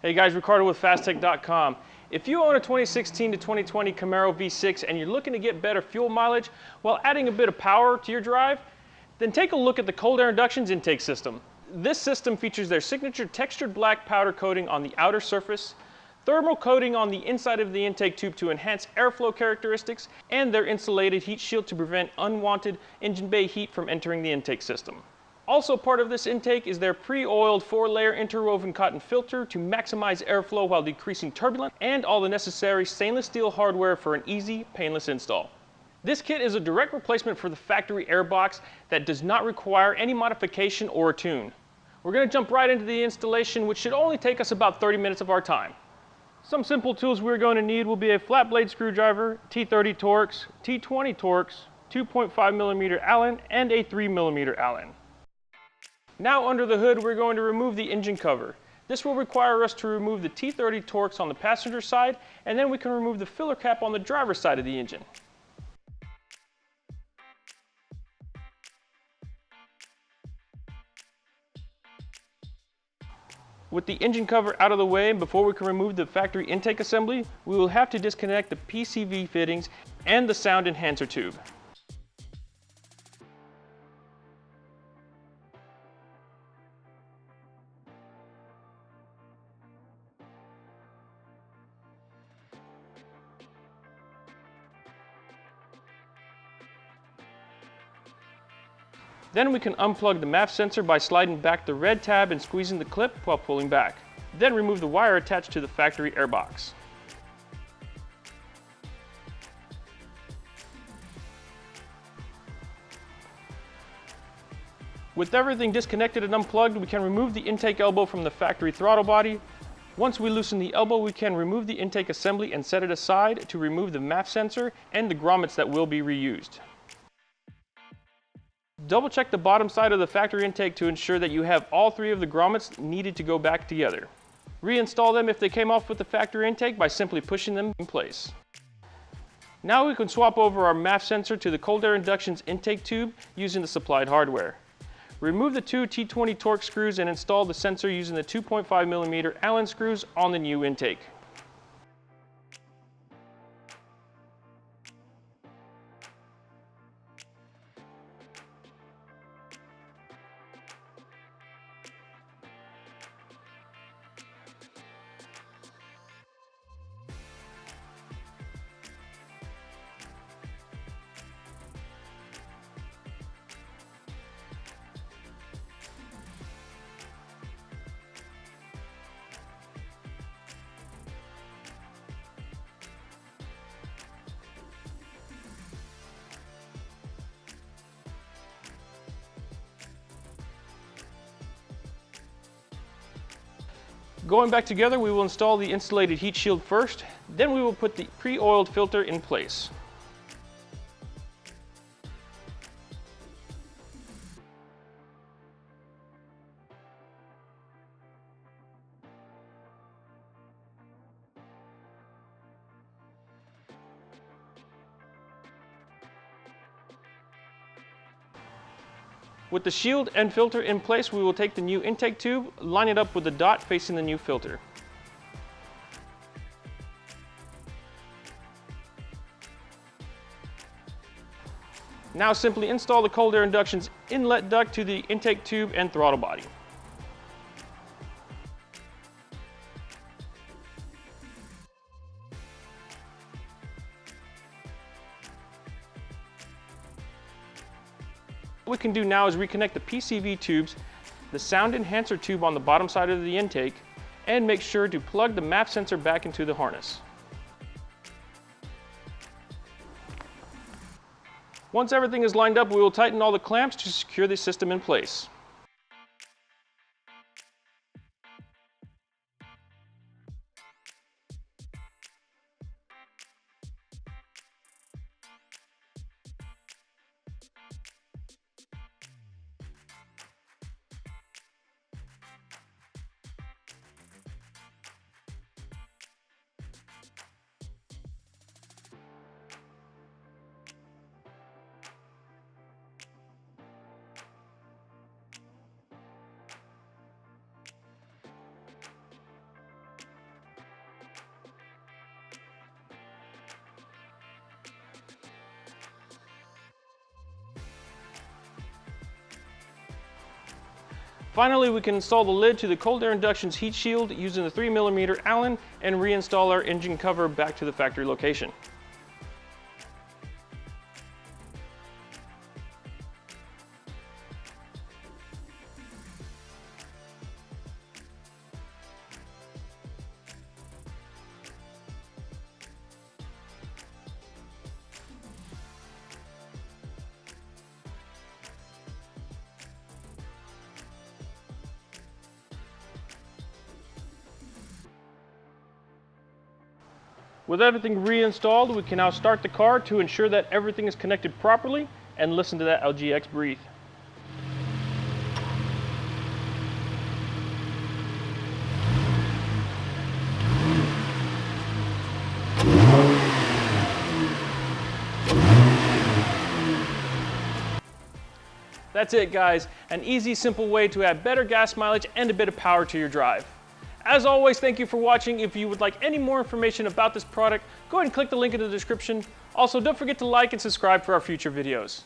Hey guys, Ricardo with Phastek.com. If you own a 2016 to 2020 Camaro V6 and you're looking to get better fuel mileage while adding a bit of power to your drive, then take a look at the Cold Air Inductions intake system. This system features their signature textured black powder coating on the outer surface, thermal coating on the inside of the intake tube to enhance airflow characteristics, and their insulated heat shield to prevent unwanted engine bay heat from entering the intake system. Also part of this intake is their pre-oiled 4-layer interwoven cotton filter to maximize airflow while decreasing turbulence, and all the necessary stainless steel hardware for an easy, painless install. This kit is a direct replacement for the factory airbox that does not require any modification or a tune. We're going to jump right into the installation, which should only take us about 30 minutes of our time. Some simple tools we're going to need will be a flat blade screwdriver, T30 Torx, T20 Torx, 2.5mm Allen, and a 3mm Allen. Now under the hood, we're going to remove the engine cover. This will require us to remove the T30 Torx on the passenger side, and then we can remove the filler cap on the driver's side of the engine. With the engine cover out of the way, before we can remove the factory intake assembly, we will have to disconnect the PCV fittings and the sound enhancer tube. Then we can unplug the MAF sensor by sliding back the red tab and squeezing the clip while pulling back. Then remove the wire attached to the factory airbox. With everything disconnected and unplugged, we can remove the intake elbow from the factory throttle body. Once we loosen the elbow, we can remove the intake assembly and set it aside to remove the MAF sensor and the grommets that will be reused. Double check the bottom side of the factory intake to ensure that you have all 3 of the grommets needed to go back together. Reinstall them if they came off with the factory intake by simply pushing them in place. Now we can swap over our MAF sensor to the Cold Air Inductions intake tube using the supplied hardware. Remove the 2 T20 Torx screws and install the sensor using the 2.5mm Allen screws on the new intake. Going back together, we will install the insulated heat shield first, then we will put the pre-oiled filter in place. With the shield and filter in place, we will take the new intake tube, line it up with the dot facing the new filter. Now simply install the Cold Air Inductions inlet duct to the intake tube and throttle body. What we can do now is reconnect the PCV tubes, the sound enhancer tube on the bottom side of the intake, and make sure to plug the MAF sensor back into the harness. Once everything is lined up, we will tighten all the clamps to secure the system in place. Finally, we can install the lid to the Cold Air Inductions heat shield using the 3mm Allen and reinstall our engine cover back to the factory location. With everything reinstalled, we can now start the car to ensure that everything is connected properly and listen to that LGX breathe. That's it, guys. An easy, simple way to add better gas mileage and a bit of power to your drive. As always, thank you for watching. If you would like any more information about this product, go ahead and click the link in the description. Also, don't forget to like and subscribe for our future videos.